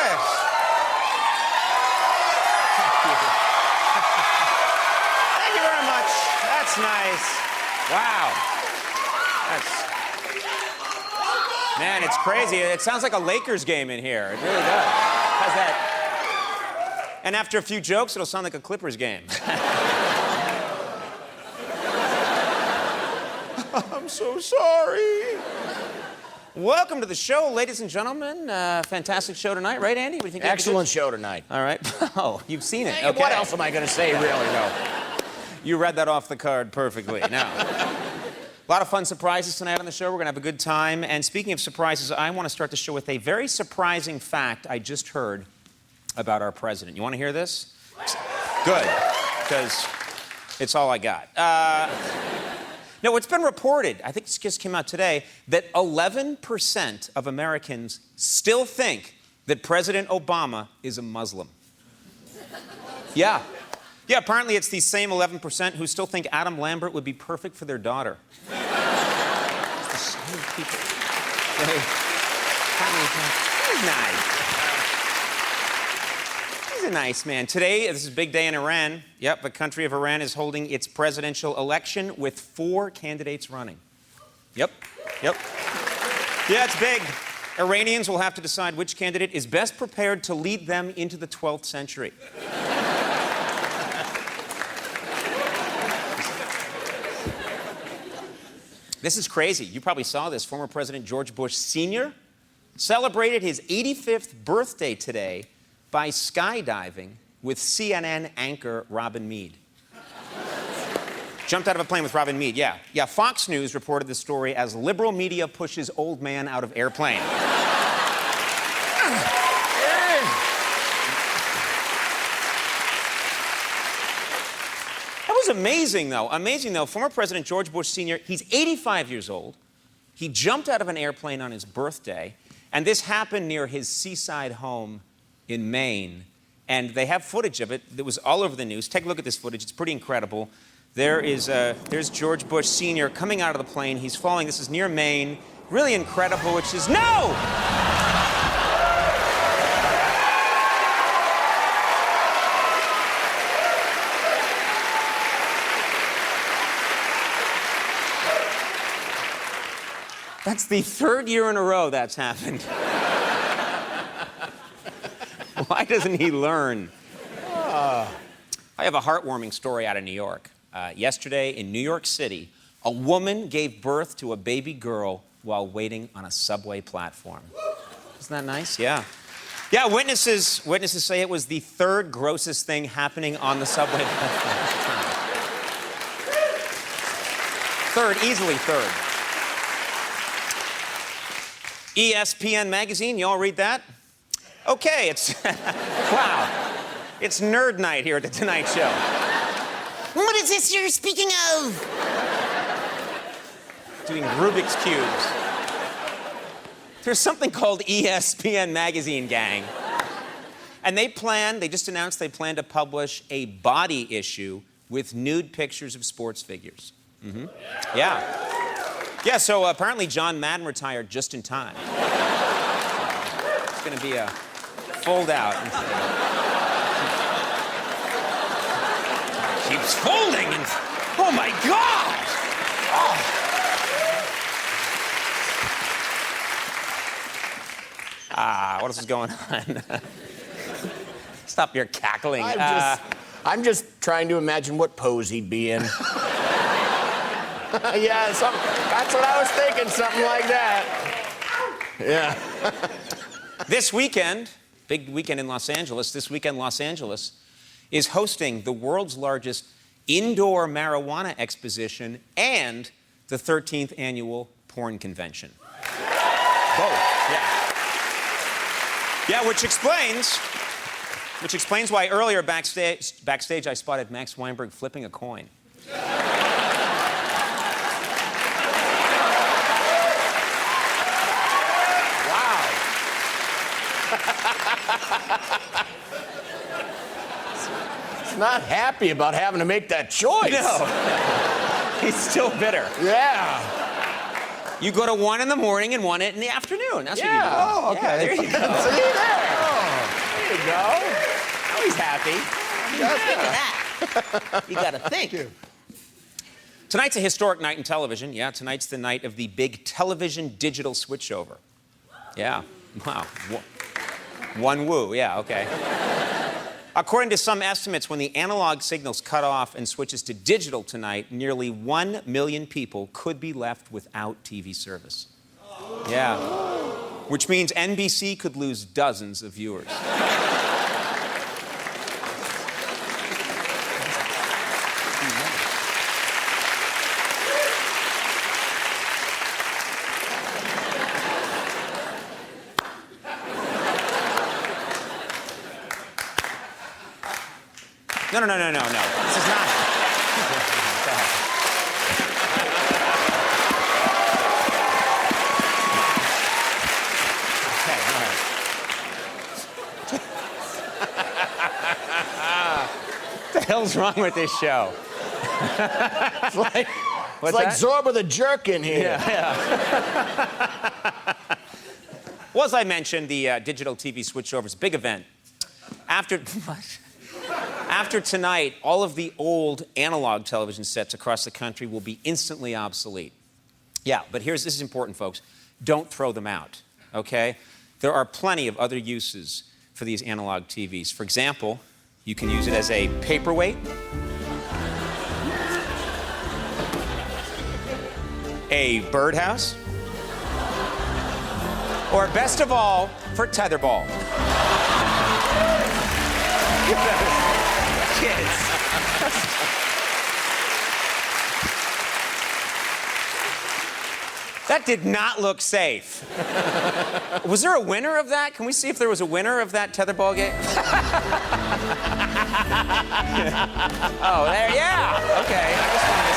it. Thank you very much. That's nice. Wow. Man, it's crazy. It sounds like a Lakers game in here. It really does. How's that? And after a few jokes, it'll sound like a Clippers game. I'm so sorry. Welcome to the show, ladies and gentlemen. Fantastic show tonight, right, Andy? What do you think? Excellent show tonight. All right. Oh, you've seen it. Hey, okay. What else am I going to say, really, though? You read that off the card perfectly. Now, a lot of fun surprises tonight on the show. We're going to have a good time. And speaking of surprises, I want to start the show with a very surprising fact I just heard about our president. You want to hear this? Good, because it's all I got. No, it's been reported, I think this just came out today, that 11% of Americans still think that President Obama is a Muslim. Yeah. Yeah, apparently it's these same 11% who still think Adam Lambert would be perfect for their daughter. It's the same people. He's nice. He's a nice man. Today, this is a big day in Iran. Yep, the country of Iran is holding its presidential election with 4 candidates running. Yep. Yeah, it's big. Iranians will have to decide which candidate is best prepared to lead them into the 12th century. This is crazy. You probably saw this. Former President George Bush Sr. celebrated his 85th birthday today by skydiving with CNN anchor Robin Meade. Jumped out of a plane with Robin Meade, yeah. Yeah, Fox News reported the story as liberal media pushes old man out of airplane. That was amazing, though. Amazing, though. Former President George Bush Sr., he's 85 years old. He jumped out of an airplane on his birthday, and this happened near his seaside home in Maine. And they have footage of it that was all over the news. Take a look at this footage. It's pretty incredible. There's George Bush Sr. coming out of the plane. He's falling. This is near Maine. Really incredible, which is, no! That's the 3rd year in a row that's happened. Why doesn't he learn? I have a heartwarming story out of New York. Yesterday in New York City, a woman gave birth to a baby girl while waiting on a subway platform. Isn't that nice? Yeah. Yeah, witnesses say it was the 3rd grossest thing happening on the subway platform. 3rd, easily 3rd. ESPN magazine, you all read that? Okay, it's, wow. It's nerd night here at the Tonight Show. What is this you're speaking of? Doing Rubik's Cubes. There's something called ESPN magazine, gang. And they just announced they plan to publish a body issue with nude pictures of sports figures. Mm-hmm. Yeah. Yeah, so apparently John Madden retired just in time. It's going to be a fold out. Keeps folding and, oh my God! Oh. What else is going on? Stop your cackling. I'm just trying to imagine what pose he'd be in. Yeah, that's what I was thinking, something like that. Yeah. This weekend, big weekend in Los Angeles, Los Angeles is hosting the world's largest indoor marijuana exposition and the 13th annual porn convention. Both, yeah. Yeah, which explains why earlier backstage I spotted Max Weinberg flipping a coin. He's not happy about having to make that choice. No. He's still bitter. Yeah. You go to one in the morning and one in the afternoon. That's what you do. Oh, okay. Yeah, there you go. See there. Oh. happy. Look at that. You gotta think. Tonight's a historic night in television. Yeah, tonight's the night of the big television digital switchover. Yeah, wow. One woo, yeah, okay. According to some estimates, when the analog signal's cut off and switches to digital tonight, nearly 1 million people could be left without TV service. Yeah. Which means NBC could lose dozens of viewers. No. This is not. Okay, all right. What the hell's wrong with this show? It's like, What's it's like that? Zorba the Jerk in here. Well, as I mentioned, the digital TV switchover is a big event. After tonight, all of the old analog television sets across the country will be instantly obsolete. Yeah, but this is important, folks. Don't throw them out, okay? There are plenty of other uses for these analog TVs. For example, you can use it as a paperweight, a birdhouse, or best of all, for tetherball. Kids. That did not look safe. Was there a winner of that? Can we see if there was a winner of that tetherball game? Oh, there, yeah. Okay, I just wanted to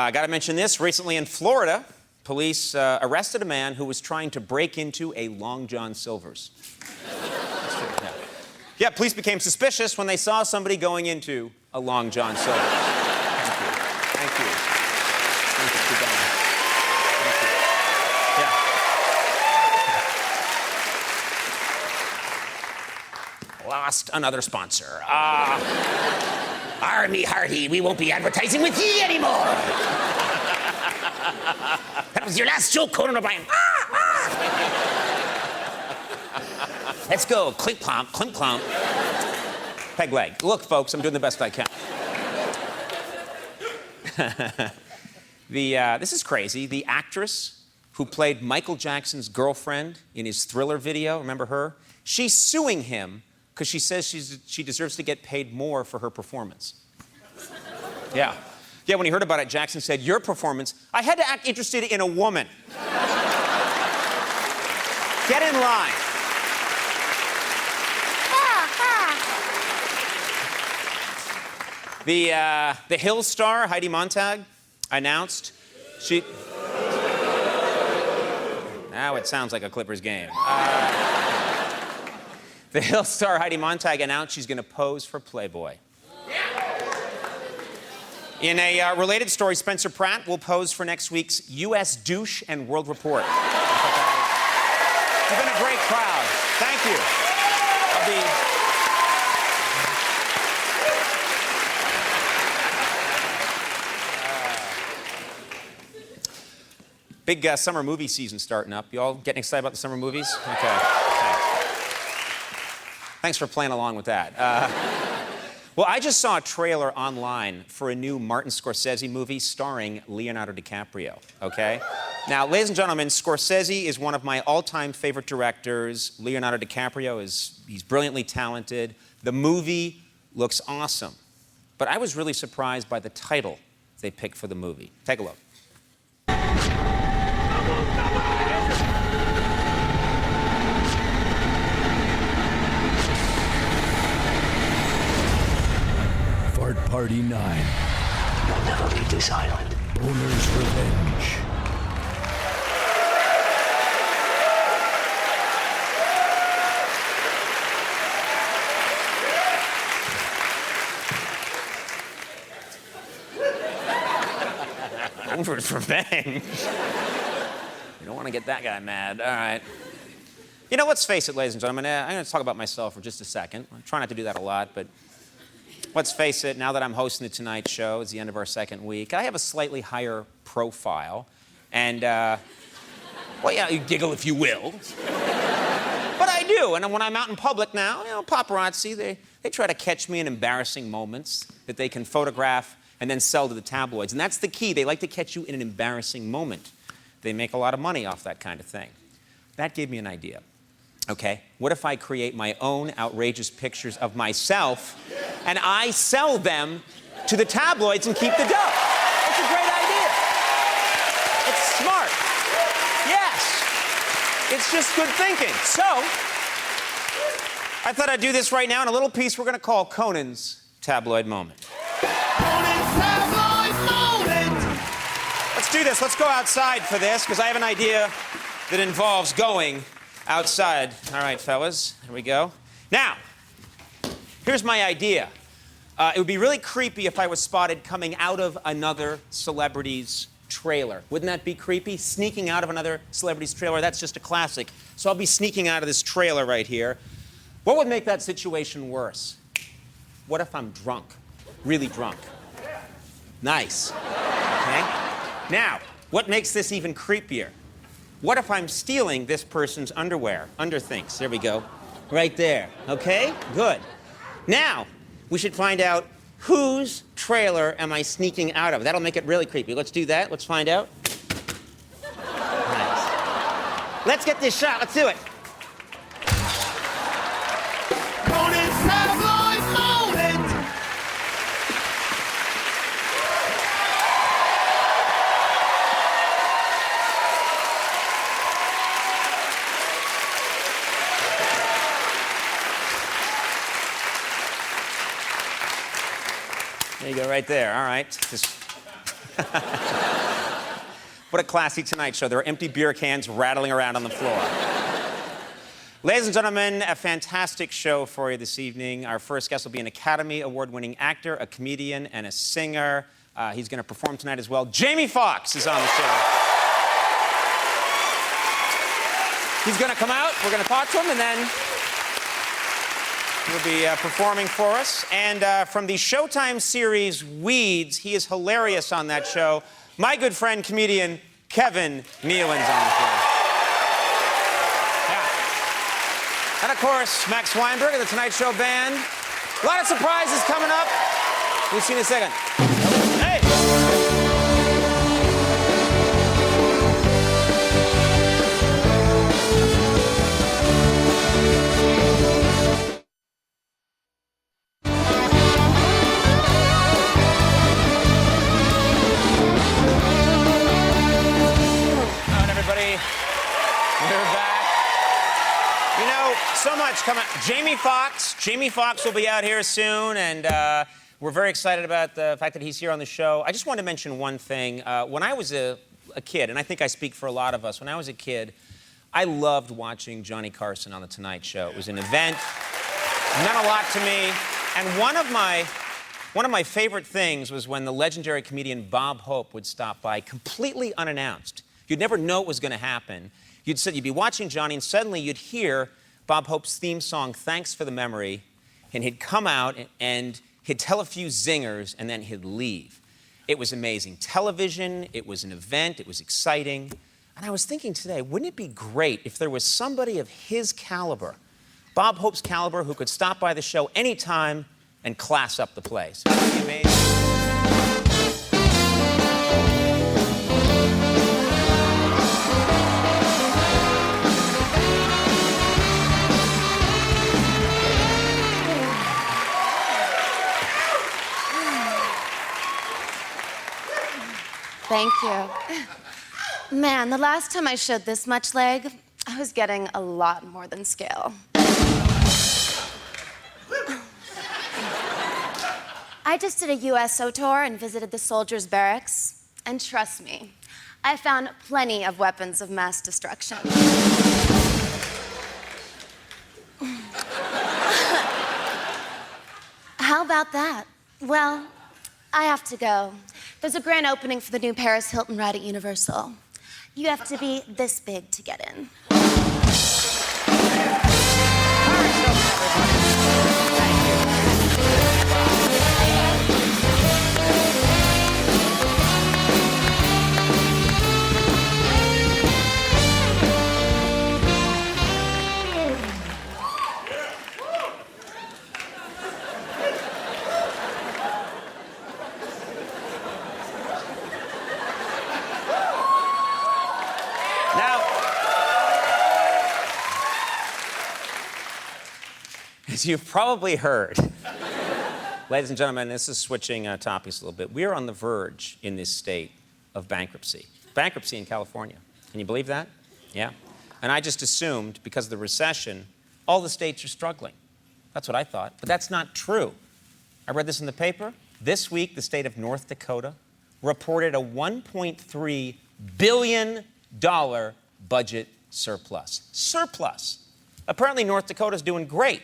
see. Gotta mention this. Recently in Florida, police arrested a man who was trying to break into a Long John Silver's. Yeah, police became suspicious when they saw somebody going into a Long John Silver's. Thank you. Keep going. Thank you. Yeah. Lost another sponsor. Army hearty, we won't be advertising with ye anymore. That was your last joke, Conan O'Brien. Let's go. Clink clomp, clink clomp. Peg leg. Look, folks, I'm doing the best I can. This is crazy. The actress who played Michael Jackson's girlfriend in his Thriller video, remember her? She's suing him because she says she deserves to get paid more for her performance. Yeah. Yeah, when he heard about it, Jackson said, "Your performance, I had to act interested in a woman." Get in line. The Hills star, Heidi Montag, announced she... Now it sounds like a Clippers game. The Hills star, Heidi Montag, announced she's going to pose for Playboy. In a related story, Spencer Pratt will pose for next week's U.S. Douche and World Report. You've been a great crowd. Thank you. Big summer movie season starting up. You all getting excited about the summer movies? Okay. Thanks for playing along with that. Well, I just saw a trailer online for a new Martin Scorsese movie starring Leonardo DiCaprio, okay? Now, ladies and gentlemen, Scorsese is one of my all-time favorite directors. Leonardo DiCaprio he's brilliantly talented. The movie looks awesome. But I was really surprised by the title they picked for the movie. Take a look. Fart Party 9. You'll never leave this island. Owner's Revenge. Owner's Revenge? You don't want to get that guy mad. All right. You know, let's face it, ladies and gentlemen. I'm going to talk about myself for just a second. I try not to do that a lot, but let's face it, now that I'm hosting the Tonight Show, it's the end of our second week, I have a slightly higher profile. And, well, yeah, you giggle if you will. But I do. And when I'm out in public now, you know, paparazzi, they try to catch me in embarrassing moments that they can photograph and then sell to the tabloids. And that's the key. They like to catch you in an embarrassing moment. They make a lot of money off that kind of thing. That gave me an idea. Okay, what if I create my own outrageous pictures of myself and I sell them to the tabloids and keep the dough? It's a great idea. It's smart. Yes. It's just good thinking. So, I thought I'd do this right now in a little piece we're going to call Conan's Tabloid Moment. Conan's Tabloid Moment! Let's do this. Let's go outside for this, because I have an idea that involves going outside. All right, fellas, here we go. Now, here's my idea. It would be really creepy if I was spotted coming out of another celebrity's trailer. Wouldn't that be creepy? Sneaking out of another celebrity's trailer, that's just a classic. So I'll be sneaking out of this trailer right here. What would make that situation worse? What if I'm drunk? Really drunk. Nice. Okay? Now, what makes this even creepier? What if I'm stealing this person's underwear? Underthings. There we go. Right there. Okay? Good. Now, we should find out whose trailer am I sneaking out of. That'll make it really creepy. Let's do that. Let's find out. Nice. Let's get this shot. Let's do it. Conan's Tabloid Moment! There you go, right there. All right. Just what a classy Tonight Show. There are empty beer cans rattling around on the floor. Ladies and gentlemen, a fantastic show for you this evening. Our first guest will be an Academy Award-winning actor, a comedian, and a singer. He's going to perform tonight as well. Jamie Foxx is on the show. He's going to come out. We're going to talk to him, and then he'll be performing for us. And from the Showtime series Weeds, he is hilarious on that show. My good friend, comedian Kevin Nealon's on the show. Yeah. And of course, Max Weinberg of the Tonight Show Band. A lot of surprises coming up. We'll see you in a second. Hey! We're back. You know, so much coming. Jamie Foxx will be out here soon, and we're very excited about the fact that he's here on the show. I just want to mention one thing. When I was a kid, and I think I speak for a lot of us, when I was a kid, I loved watching Johnny Carson on The Tonight Show. It was an event, meant a lot to me, and one of my favorite things was when the legendary comedian Bob Hope would stop by completely unannounced. You'd never know what was going to happen. You'd be watching Johnny, and suddenly you'd hear Bob Hope's theme song, Thanks for the Memory, and he'd come out and he'd tell a few zingers, and then he'd leave. It was amazing. Television, it was an event, it was exciting. And I was thinking today, wouldn't it be great if there was somebody of his caliber, Bob Hope's caliber, who could stop by the show anytime and class up the place? Wouldn't it be amazing? Thank you. Man, the last time I showed this much leg, I was getting a lot more than scale. I just did a USO tour and visited the soldiers' barracks. And trust me, I found plenty of weapons of mass destruction. How about that? Well, I have to go. There's a grand opening for the new Paris Hilton ride at Universal. You have to be this big to get in. Now, as you've probably heard, ladies and gentlemen, this is switching topics a little bit. We are on the verge in this state of bankruptcy. Bankruptcy in California. Can you believe that? Yeah. And I just assumed, because of the recession, all the states are struggling. That's what I thought. But that's not true. I read this in the paper. This week, the state of North Dakota reported a $1.3 billion budget surplus. Surplus. Apparently, North Dakota's doing great.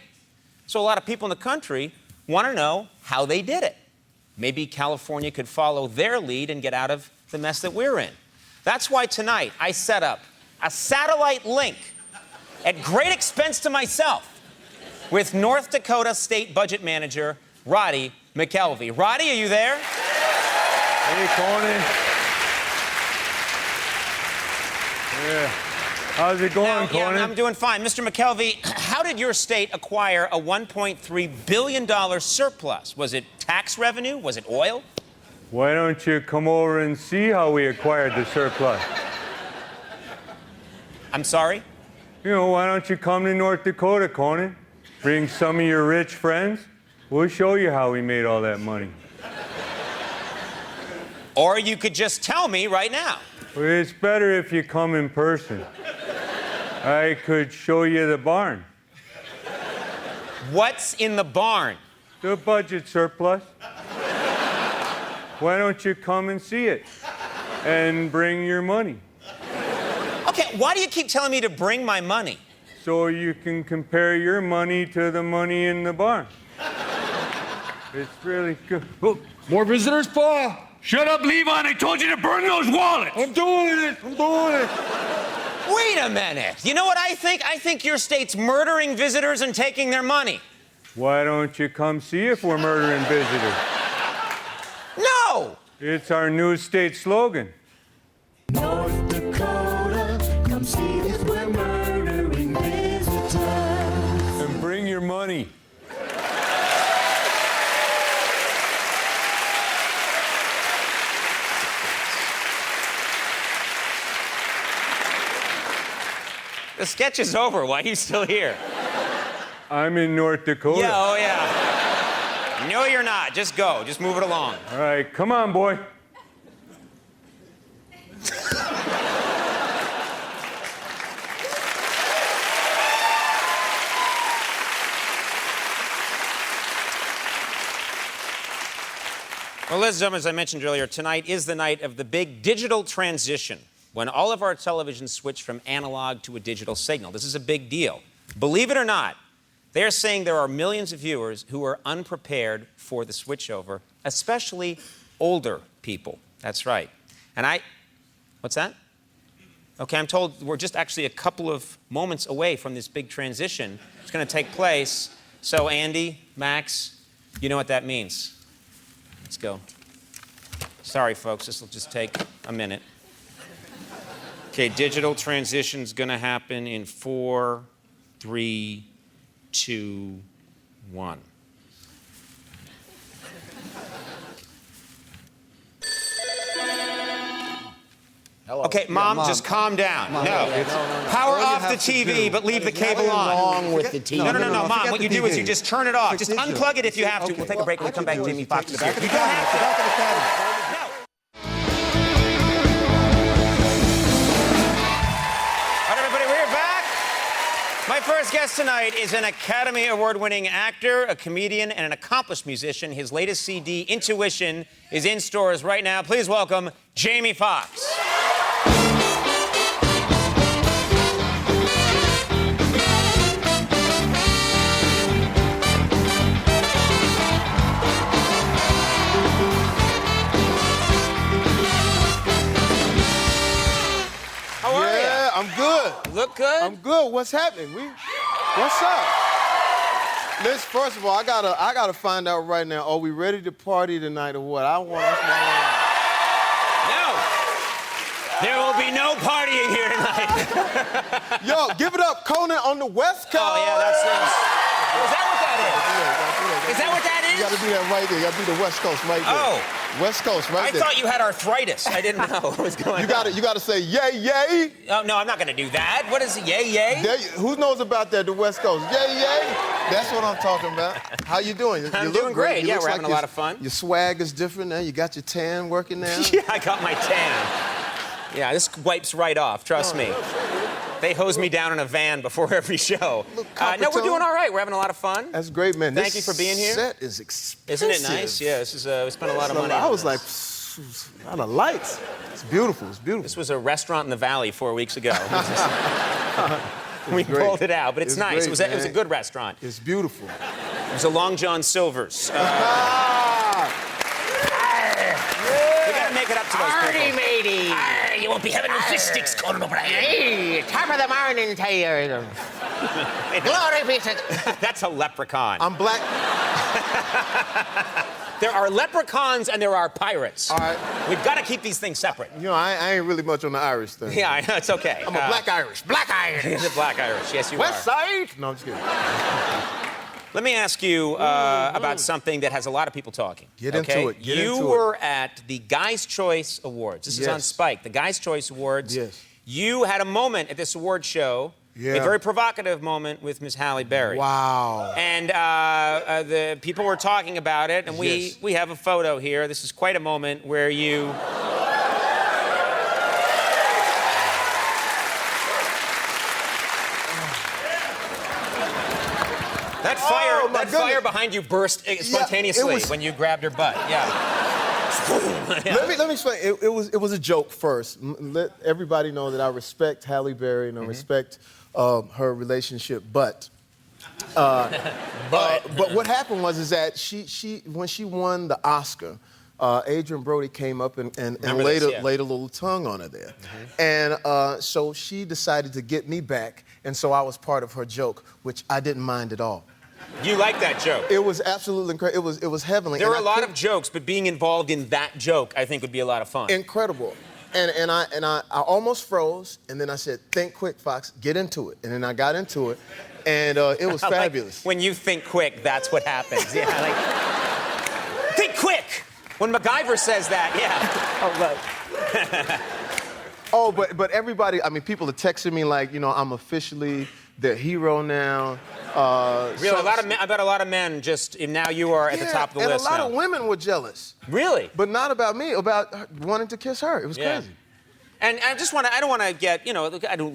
So a lot of people in the country want to know how they did it. Maybe California could follow their lead and get out of the mess that we're in. That's why tonight I set up a satellite link at great expense to myself with North Dakota State Budget Manager Roddy McKelvey. Roddy, are you there? Hey, Conan. Yeah. How's it going, Conan? Yeah, I'm doing fine. Mr. McKelvey, how did your state acquire a $1.3 billion surplus? Was it tax revenue? Was it oil? Why don't you come over and see how we acquired the surplus? I'm sorry? You know, why don't you come to North Dakota, Conan? Bring some of your rich friends. We'll show you how we made all that money. Or you could just tell me right now. Well, it's better if you come in person. I could show you the barn. What's in the barn? The budget surplus. Why don't you come and see it? And bring your money. Okay, why do you keep telling me to bring my money? So you can compare your money to the money in the barn. It's really good. Oh, more visitors, Paul. Shut up, Levi. I told you to burn those wallets. I'm doing it. I'm doing it. Wait a minute. You know what I think? I think your state's murdering visitors and taking their money. Why don't you come see if we're murdering visitors? No! It's our new state slogan. North Dakota, come see if we're murdering visitors. And bring your money. The sketch is over. Why are you still here? I'm in North Dakota. Yeah, oh yeah. No, you're not. Just go. Just move it along. All right, come on, boy. Well, ladies and gentlemen, as I mentioned earlier, tonight is the night of the big digital transition, when all of our televisions switch from analog to a digital signal. This is a big deal. Believe it or not, they're saying there are millions of viewers who are unprepared for the switchover, especially older people. That's right. And what's that? Okay, I'm told we're just actually a couple of moments away from this big transition. It's going to take place. So, Andy, Max, you know what that means. Let's go. Sorry, folks, this will just take a minute. Okay, digital transition's going to happen in 4, 3, 2, 1. Hello. Okay, Mom, just calm down. No. Power off the TV, but leave the cable on. Wrong with the TV. No, Mom, what you do is you just turn it off. Just unplug it if you have to. We'll take a break. We'll come back. Jamie Foxx is here. You don't have to. No. All right, everybody, we're back. My first guest tonight is an Academy Award-winning actor, a comedian, and an accomplished musician. His latest CD, Intuition, is in stores right now. Please welcome Jamie Foxx. I'm good. Look good? I'm good. What's happening? What's up? Listen, first of all, I gotta find out right now. Are we ready to party tonight or what? No. There will be no partying here tonight. Yo, give it up, Conan on the West Coast. Oh yeah, that's nice. Is that what that is? Is that what that is? You gotta do that right there. You gotta do the West Coast right there. Oh. West Coast right there. I thought you had arthritis. I didn't know what was going on. You gotta say yay, yay. Oh, no, I'm not gonna do that. What is yay, yay? Who knows about that, the West Coast? Yay, yay. That's what I'm talking about. How you doing? You I'm look doing great. You Yeah, look we're like having a lot of fun. Your swag is different now. You got your tan working now. Yeah, I got my tan. Yeah, this wipes right off, trust me. They hose me down in a van before every show. No, we're doing all right. We're having a lot of fun. That's great, man. Thank you for being here. This set is expensive. Isn't it nice? Yeah, this is, we spent a lot of money I on was this. like, a lot of lights. It's beautiful. It's beautiful. This was a restaurant in the Valley 4 weeks ago. We pulled it out, but it's nice. Great, it was a good restaurant. It's beautiful. It was a Long John Silver's. We gotta make it up to those people. matey. You won't be having no fish sticks, Conan O'Brien. Hey, top of the morning to you. Glory be to... That's a leprechaun. I'm black. There are leprechauns and there are pirates. All right. We've got to keep these things separate. You know, I ain't really much on the Irish thing. Yeah, I know, it's okay. I'm a black Irish. Black Irish. He's a black Irish. Yes, you West are. Side. No, I'm just kidding. Let me ask you about something that has a lot of people talking. Get into it. You were at the Guys' Choice Awards. This is on Spike. The Guys' Choice Awards. Yes. You had a moment at this award show. Yeah. A very provocative moment with Miss Halle Berry. Wow. And the people were talking about it, and we have a photo here. This is quite a moment where you... That fire behind you burst spontaneously when you grabbed her butt. Yeah. Let me explain. It was a joke first. Let everybody know that I respect Halle Berry and I respect her relationship. But what happened was that she when she won the Oscar, Adrian Brody came up and laid a little tongue on her there, and so she decided to get me back, and so I was part of her joke, which I didn't mind at all. You like that joke? It was absolutely incredible. It was heavenly. There were a lot of jokes, but being involved in that joke, I think, would be a lot of fun. Incredible. And I almost froze, and then I said, "Think quick, Fox. Get into it." And then I got into it, and it was fabulous. Like, when you think quick, that's what happens. Yeah, like think quick. When MacGyver says that, yeah. Oh, but everybody. I mean, people are texting me like, you know, I'm officially their hero now. Really, I bet a lot of men just now you are at the top of the list. And a lot of women were jealous. Really? But not about me, about wanting to kiss her. It was crazy. And I just want to, I don't want to get, you know, I do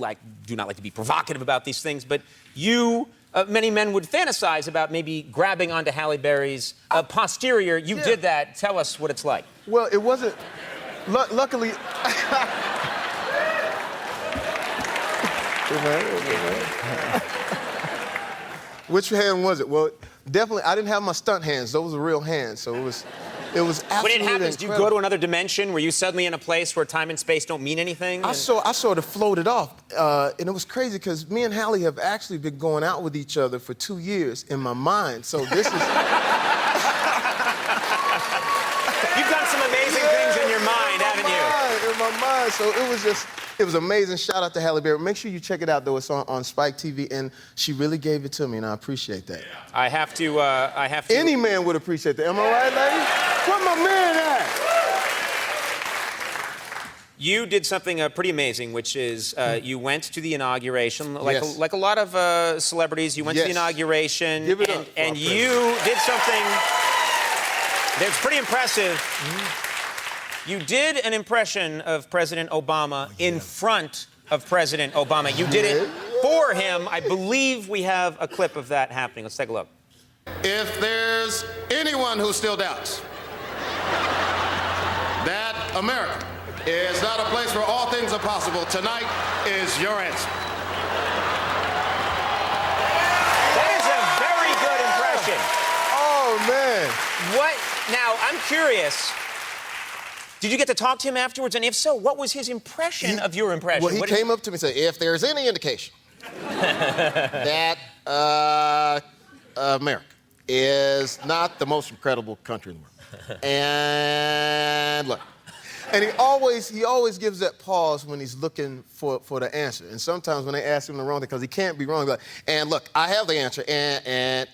not like to be provocative about these things, but you, many men would fantasize about maybe grabbing onto Halle Berry's posterior. You did that. Tell us what it's like. Well, it wasn't, luckily. Which hand was it? Well, definitely, I didn't have my stunt hands. Those were real hands, so it was absolutely When it happens, incredible. do you go to another dimension? Were you suddenly in a place where time and space don't mean anything? I sort of floated off, and it was crazy because me and Halle have actually been going out with each other for 2 years in my mind. So this is. You've done some amazing things in your mind, haven't you? In my mind. So it was amazing. Shout out to Halle Berry. Make sure you check it out, though. It's on Spike TV, and she really gave it to me, and I appreciate that. I have to. Any man would appreciate that. Am I right, lady? Where my man at? You did something pretty amazing, which is you went to the inauguration, like a lot of celebrities. You went to the inauguration, Give it up and you did something that's pretty impressive. You did an impression of President Obama in front of President Obama. You did it for him. I believe we have a clip of that happening. Let's take a look. If there's anyone who still doubts that America is not a place where all things are possible, tonight is your answer. That is a very good impression. Oh, man. What? Now, I'm curious. Did you get to talk to him afterwards? And if so, what was his impression of your impression? Well, he came up to me and said, if there's any indication that America is not the most incredible country in the world. And look, and he always gives that pause when he's looking for the answer. And sometimes when they ask him the wrong thing, because he can't be wrong, he's like, and look, I have the answer, and.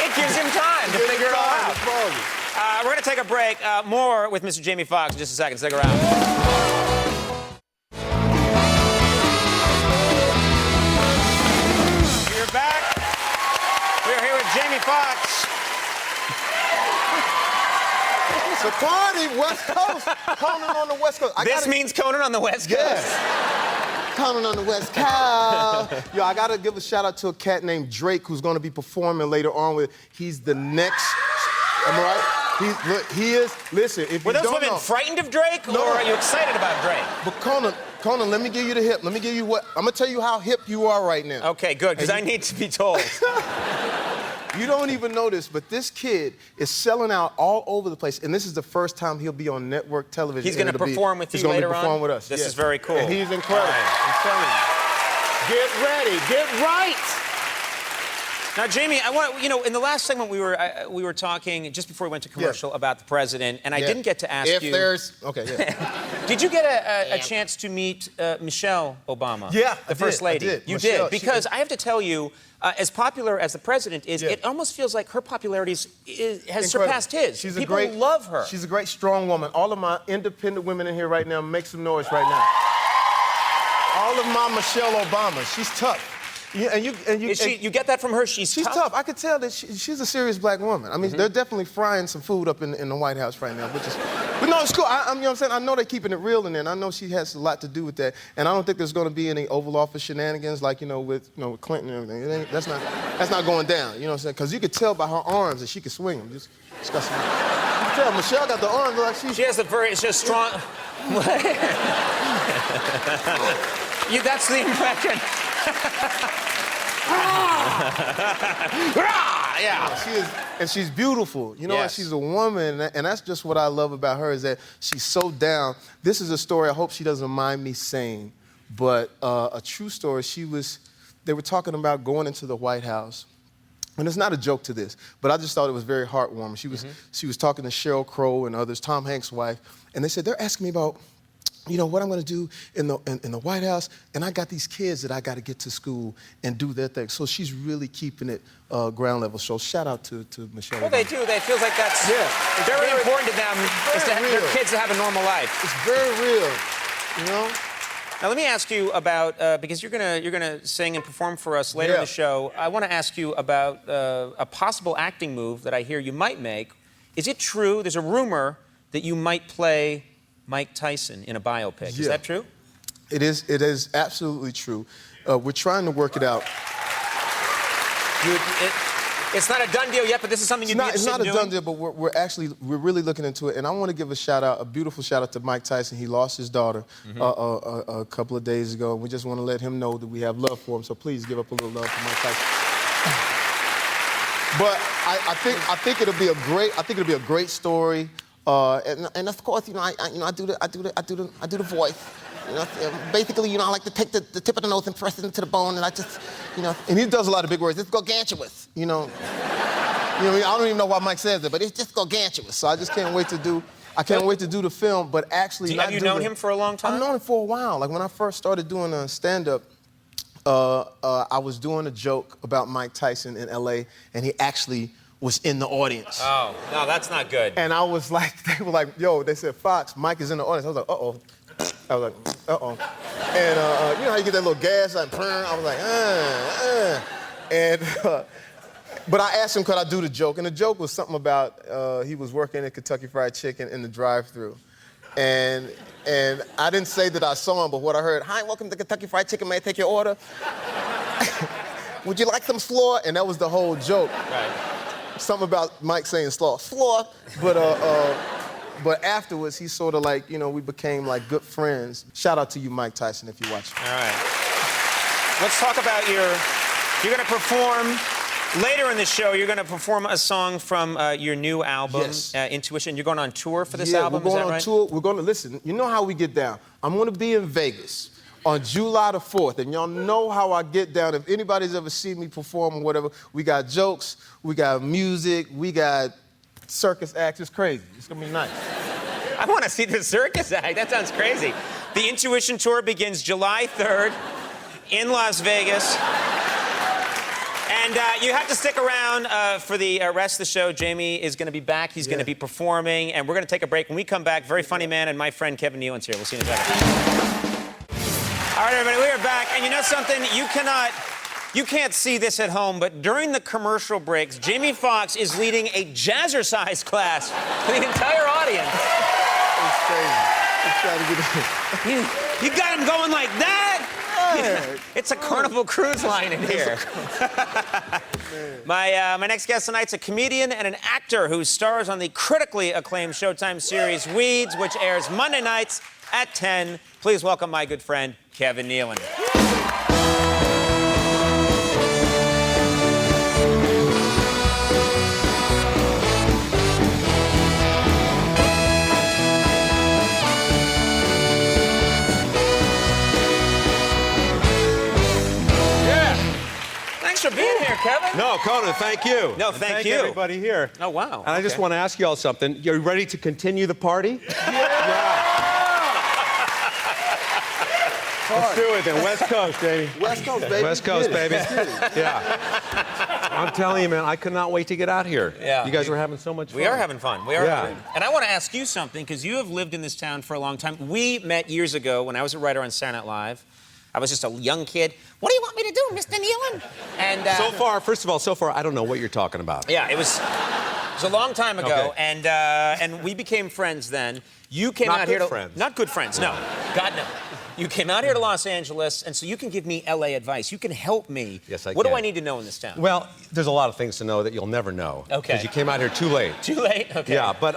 It gives him time to figure it all out. We're going to take a break. More with Mr. Jamie Foxx in just a second. Stick around. We're back. We're here with Jamie Foxx. So party, West Coast. Conan on the West Coast. This means Conan on the West Coast? Yeah. Conan on the West Coast. Yo, I gotta give a shout out to a cat named Drake who's gonna be performing later on with. He's the next. Am I right? He is. Listen, if Were you those don't women know, frightened of Drake, No. or are you excited about Drake? But Conan, let me give you the hip. Let me give you what. I'm gonna tell you how hip you are right now. Okay, good, because I need to be told. You don't even know this, but this kid is selling out all over the place, and this is the first time he'll be on network television. He's going to perform with you later on? He's going to perform with us. This yes. is very cool. And he's incredible. Right. I'm telling you. Get ready. Get right. Now, Jamie, I want in the last segment we were talking just before we went to commercial about the president, and I didn't get to ask you. Did you get a chance to meet Michelle Obama? Yeah, the First Lady. I did. You Michelle, did, because I have to tell you, as popular as the president is, it almost feels like her popularity has surpassed his. People love her. She's a great, strong woman. All of my independent women in here right now, make some noise right now. All of my Michelle Obama. She's tough. Yeah, you get that from her? She's tough. I could tell that she's a serious black woman. I mean, they're definitely frying some food up in the White House right now, but no, it's cool. You know what I'm saying? I know they're keeping it real in there, and I know she has a lot to do with that. And I don't think there's going to be any Oval Office shenanigans like with Clinton and everything. That's not going down. You know what I'm saying? Because you could tell by her arms that she could swing them. Just disgusting. You can tell Michelle got the arms like she has it's just strong. That's the impression. Yeah, she is, and she's beautiful. You know what? She's a woman, and that's just what I love about her is that she's so down. This is a story I hope she doesn't mind me saying, but a true story. They were talking about going into the White House, and it's not a joke to this, but I just thought it was very heartwarming. She was talking to Sheryl Crow and others, Tom Hanks' wife, and they said they're asking me about, what I'm going to do in the White House, and I got these kids that I got to get to school and do their thing. So she's really keeping it ground level. So shout out to Michelle. Well, they do. It feels like that's very important to them is to have their kids to have a normal life. It's very real, you know. Now let me ask you about because you're gonna sing and perform for us later in the show. I want to ask you about a possible acting move that I hear you might make. Is it true? There's a rumor that you might play Mike Tyson in a biopic. Is that true? It is absolutely true. We're trying to work it out. It's not a done deal yet, but this is something you'd be interested in doing? It's not a done deal, but we're really looking into it. And I want to give a beautiful shout out to Mike Tyson. He lost his daughter a couple of days ago, and we just want to let him know that we have love for him. So please give up a little love for Mike Tyson. But I think it'll be a great story. And of course, I do the voice. Basically, I like to take the tip of the nose and press it into the bone, and I just, And he does a lot of big words. It's gargantuous, I don't even know why Mike says it, but it's just gargantuous. So I just can't wait to do. I can't wait to do the film, but actually. Have you known him for a long time? I've known him for a while. Like when I first started doing stand-up, I was doing a joke about Mike Tyson in L.A., and he actually was in the audience. Oh, no, that's not good. And I was like, they were like, yo, they said, Foxx, Mike is in the audience. I was like, uh-oh. I was like, uh-oh. And you know how you get that little gas, like, I was like, but I asked him, could I do the joke? And the joke was something about he was working at Kentucky Fried Chicken in the drive-thru. And I didn't say that I saw him, but what I heard, hi, welcome to Kentucky Fried Chicken, may I take your order? Would you like some slaw? And that was the whole joke. Right. Something about Mike saying slaw, but afterwards he sort of like, we became like good friends. Shout out to you, Mike Tyson, if you're watching. All right. Let's talk about your You're going to perform later in the show. You're going to perform a song from your new album, Yes. Intuition. You're going on tour for this Yeah, album. we're going is that on right? tour. We're going to listen. You know how we get down. I'm going to be in Vegas on July the 4th, and y'all know how I get down. If anybody's ever seen me perform or whatever, we got jokes, we got music, we got circus acts. It's crazy. It's going to be nice. I want to see the circus act. That sounds crazy. The Intuition Tour begins July 3rd in Las Vegas. And you have to stick around for the rest of the show. Jamie is going to be back. He's going to be performing. And we're going to take a break. When we come back, very funny man and my friend Kevin Nealon's here. We'll see you in a second. All right, everybody, we are back. And you know something? You can't see this at home, but during the commercial breaks, Jamie Foxx is leading a jazzercise class for the entire audience. It's crazy. It's trying to get You got him going like that? It's a Carnival Cruise line in here. My next guest tonight's a comedian and an actor who stars on the critically acclaimed Showtime series Weeds, which airs Monday nights at 10. Please welcome my good friend, Kevin Nealon. Thanks for being here, Kevin. No, Conan, thank you. No, And thank you. everybody here. Oh, wow. And I just want to ask you all something. You ready to continue the party? Yeah. Let's do it then. West Coast, baby. West Coast, baby. West Coast, baby. Yeah. I'm telling you, man, I could not wait to get out here. Yeah. You guys were having so much fun. We are having fun. We are Yeah. having fun. And I want to ask you something, because you have lived in this town for a long time. We met years ago when I was a writer on Standout Live. I was just a young kid. What do you want me to do, Mr. Nealon? And So far, first of all, I don't know what you're talking about. yeah, it was a long time ago, Okay. and we became friends then. You came Not out here good to friends. not good friends. No, God no. You came out here to Los Angeles, and so you can give me LA advice. You can help me. Yes, I What do can. I need to know in this town? Well, there's a lot of things to know that you'll never know. Okay. Because you came out here too late. Too late. Okay. Yeah, but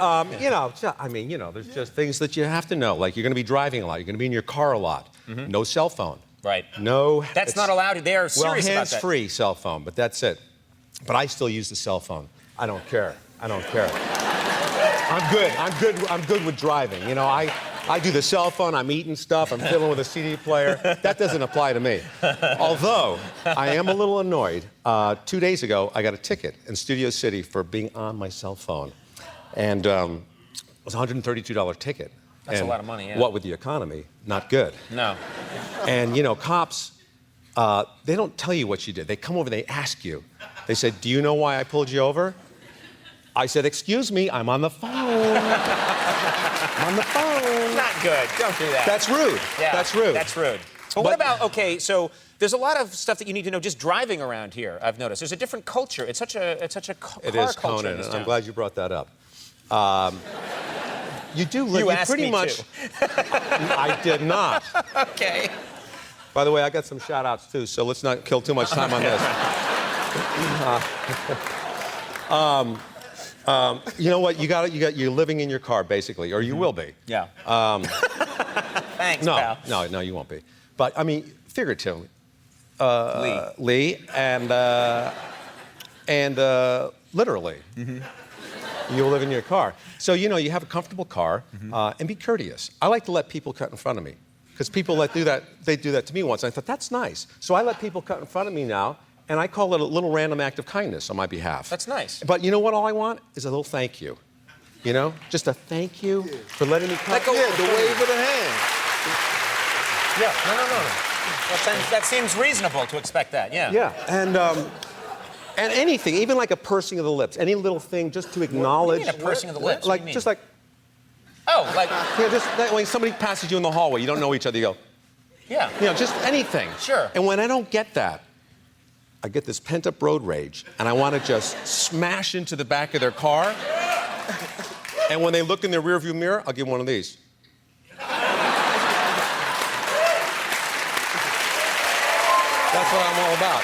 there's just things that you have to know. Like you're going to be driving a lot. You're going to be in your car a lot. No cell phone. Right. No. That's not allowed. They are serious about that. Hands-free cell phone, but that's it. But I still use the cell phone. I don't care. I'm good with driving. You know, I do the cell phone. I'm eating stuff. I'm fiddling with a CD player. That doesn't apply to me. Although I am a little annoyed. 2 days ago, I got a ticket in Studio City for being on my cell phone, and it was a $132 ticket. That's And a lot of money, yeah. What with the economy? Not good. No. And, you know, cops, they don't tell you what you did. They come over, they ask you. They said, do you know why I pulled you over? I said, excuse me, I'm on the phone. I'm on the phone. Not good. Don't do that. That's rude. Yeah, That's rude. That's rude. But what about, okay, so there's a lot of stuff that you need to know just driving around here, I've noticed. There's a different culture. It's such a car It is, culture in Conan, this and I'm town. glad you brought that up. You do live, You asked pretty me much. to. I did not. Okay. By the way, I got some shout outs too, so let's not kill too much time on this. You know what? You're living in your car basically, or you will be. Yeah. Thanks, No, pal. no, you won't be. But I mean, figuratively, Lee. and literally, you'll live in your car. So you know, you have a comfortable car, and be courteous. I like to let people cut in front of me, because people that do that, they do that to me once. And I thought that's nice. So I let people cut in front of me now, and I call it a little random act of kindness on my behalf. That's nice. But you know what? All I want is a little thank you. You know, just a thank you for letting me cut. Yeah, the wave of the hand. Yeah. No. That seems reasonable to expect that. Yeah. Yeah, and anything, even like a pursing of the lips, any little thing just to acknowledge. What do you mean a pursing of the lips? What Like do you mean? just like, Oh, like. yeah, just when somebody passes you in the hallway, you don't know each other, you go, Yeah. you know, just anything. Sure. And when I don't get that, I get this pent-up road rage, and I want to just smash into the back of their car. And when they look in their rearview mirror, I'll give one of these. That's what I'm all about.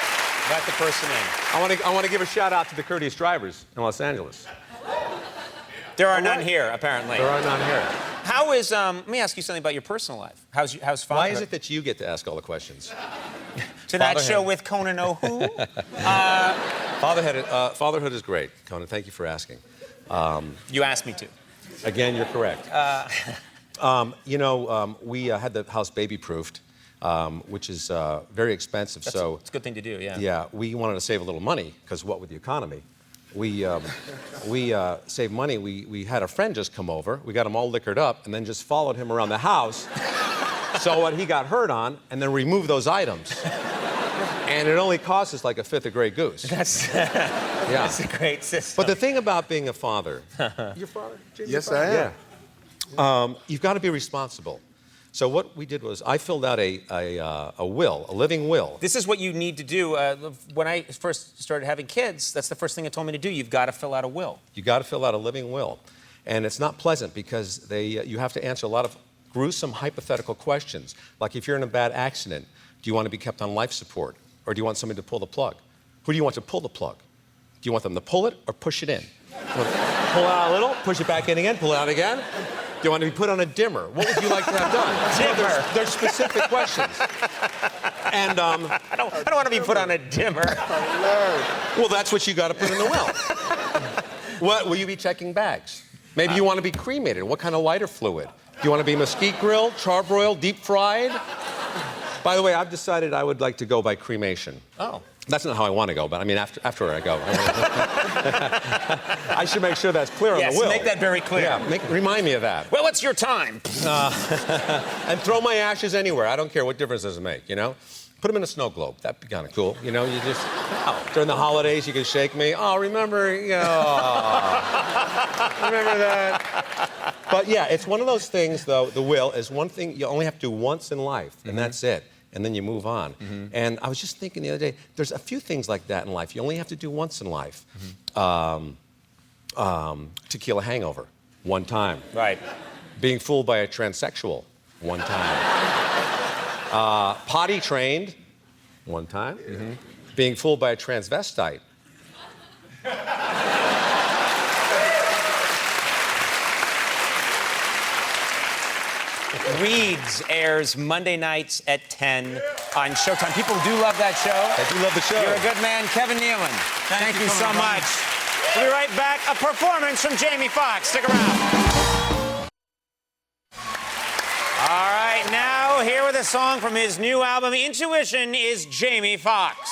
Let the person in. I want to give a shout out to the courteous drivers in Los Angeles. There are none here, apparently. There are none here. How is, let me ask you something about your personal life. How's fatherhood? Why is it that you get to ask all the questions? Tonight show with Conan O'Who. Fatherhood is great, Conan. Thank you for asking. You asked me to. Again, you're correct. We had the house baby-proofed, which is very expensive. It's a good thing to do, yeah. Yeah, we wanted to save a little money, because what with the economy? We saved money. We had a friend just come over. We got him all liquored up, and then just followed him around the house, saw what he got hurt on, and then removed those items. And it only cost us like a fifth of Grey Goose. That's a great system. But the thing about being a father, your father, Jimmy? Yes, I am. Yeah. You've got to be responsible. So what we did was I filled out a will, a living will. This is what you need to do. When I first started having kids, that's the first thing they told me to do. You've got to fill out a will. You got to fill out a living will. And it's not pleasant because you have to answer a lot of gruesome hypothetical questions. Like if you're in a bad accident, do you want to be kept on life support? Or do you want somebody to pull the plug? Who do you want to pull the plug? Do you want them to pull it or push it in? Pull it out a little, push it back in again, pull it out again. Do you want to be put on a dimmer? What would you like to have done? So there's specific questions. And I don't want to be put on a dimmer. Well, that's what you got to put in the will. What will you be checking bags? Maybe you want to be cremated. What kind of lighter fluid? Do you want to be mesquite grilled, charbroiled, deep fried? By the way, I've decided I would like to go by cremation. Oh. That's not how I want to go, but I mean, after I go. I should make sure that's clear on the will. Yes, make that very clear. Yeah, remind me of that. Well, it's your time. And throw my ashes anywhere. I don't care. What difference does it make, you know? Put them in a snow globe. That'd be kind of cool. You know, you just, during the holidays, you can shake me. Oh, remember, remember that? But yeah, it's one of those things, though, the will is one thing you only have to do once in life, and that's it. And then you move on. And I was just thinking the other day, there's a few things like that in life you only have to do once in life. Tequila hangover, one time. Right. Being fooled by a transsexual, one time. Potty trained, one time. Being fooled by a transvestite. Weeds airs Monday nights at 10 on Showtime. People do love that show. I do love the show. You're a good man. Kevin Nealon, thank you so much. We'll be right back. A performance from Jamie Foxx. Stick around. All right, now here with a song from his new album, Intuition, is Jamie Foxx.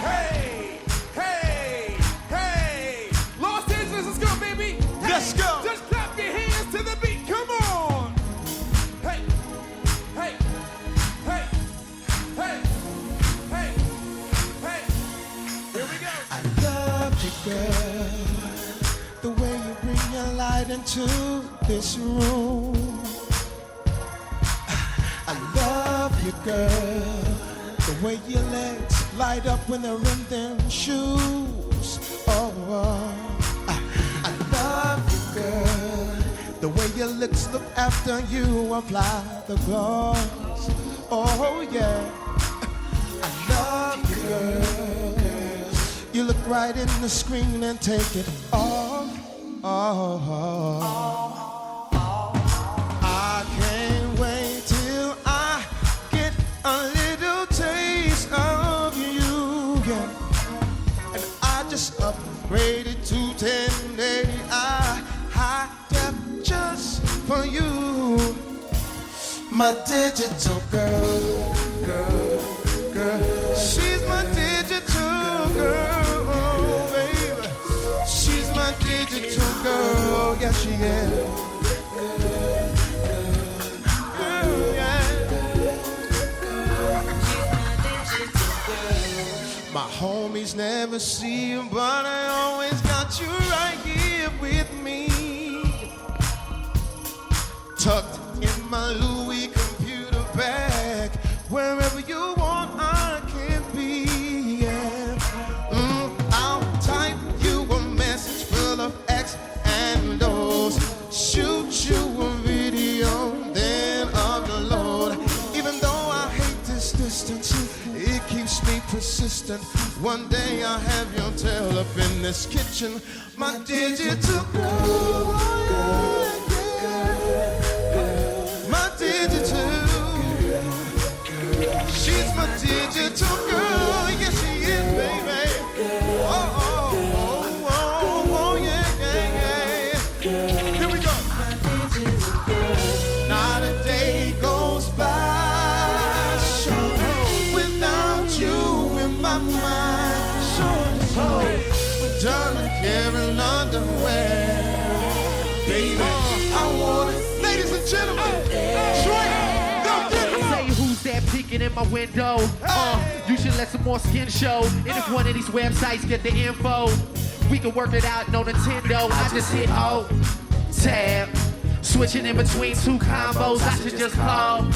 Hey, hey, hey. Los Angeles, let's go, baby. Hey, let's go. Just clap your hands to the beat. Come on. Hey, hey, hey, hey, hey, hey. Here we go. I love you, girl. The way you bring your light into this room. I love you, girl. The way your legs light up when they're in them shoes. Oh, I love you, girl. The way your lips look after you apply the gloss. Oh, yeah. I love you, girl. You look right in the screen and take it off. I can't wait till I get a little taste of you, yeah. And I just upgraded to 10-day high def just for you. My digital girl, girl, girl. She's my digital girl, baby. She's my digital girl, yeah, she is. My homies never see you, but I always got you right here with me. Tucked in my Louis computer bag. Wherever you want, I can be, yeah. I'll type you a message full of X and O's. Shoot you a video, then upload. Even though I hate this distance, it keeps me persistent. One day I'll have your tail up in this kitchen. My digital girl, my digital digital girl. Yes, she is, baby. Oh, oh, oh, oh, oh, yeah, yeah, yeah. Here we go. Not a day goes by, sure, without you in my mind. Sure, darling, carrying underwear. Baby, I want it. Ladies and gentlemen, Trey, go get it. Say who's that peeking in my window? You should let some more skin show. And if one of these websites get the info, we can work it out, no Nintendo. I just hit O, tab. Switching in between two combos, I should just call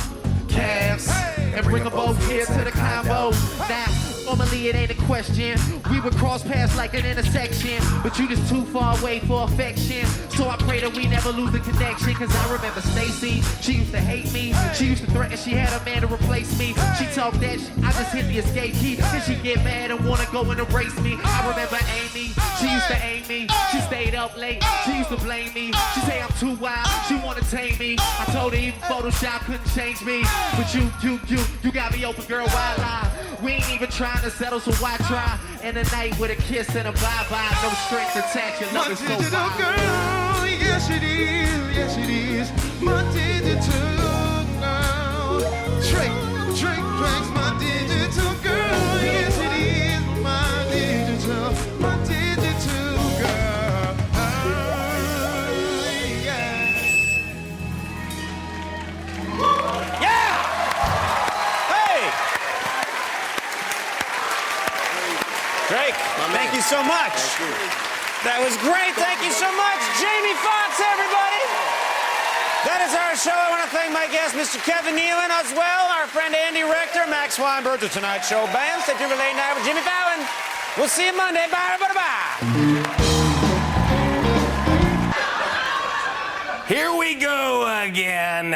cabs and bring them both here to the combo. Now, normally it ain't a question. We would cross paths like an intersection, but you just too far away for affection. So I pray that we never lose the connection. Cause I remember Stacy, she used to hate me. She used to threaten she had a man to replace me. She talked that I just hit the escape key. Then she get mad and wanna go and erase me. I remember Amy, she used to aim me. She stayed up late, she used to blame me. She say I'm too wild, she wanna tame me. I told her even Photoshop couldn't change me. But you got me open, girl, why lie? We ain't even trying to settle, so why try? And a night with a kiss and a bye-bye, no strings attached, your love is so digital fine. girl, yes it is, yes it is. My digital girl. Drake's my digital girl. Yes it is, my digital girl. Yeah. Yeah! Hey! Drake, thank you so much. That was great. Thank you so much. Jamie Foxx, everybody. That is our show. I want to thank my guest, Mr. Kevin Nealon, as well. Our friend Andy Rector, Max Weinberg, the Tonight Show band. Stay tuned for Late Night with Jimmy Fallon. We'll see you Monday. Bye, bye, bye. Here we go again.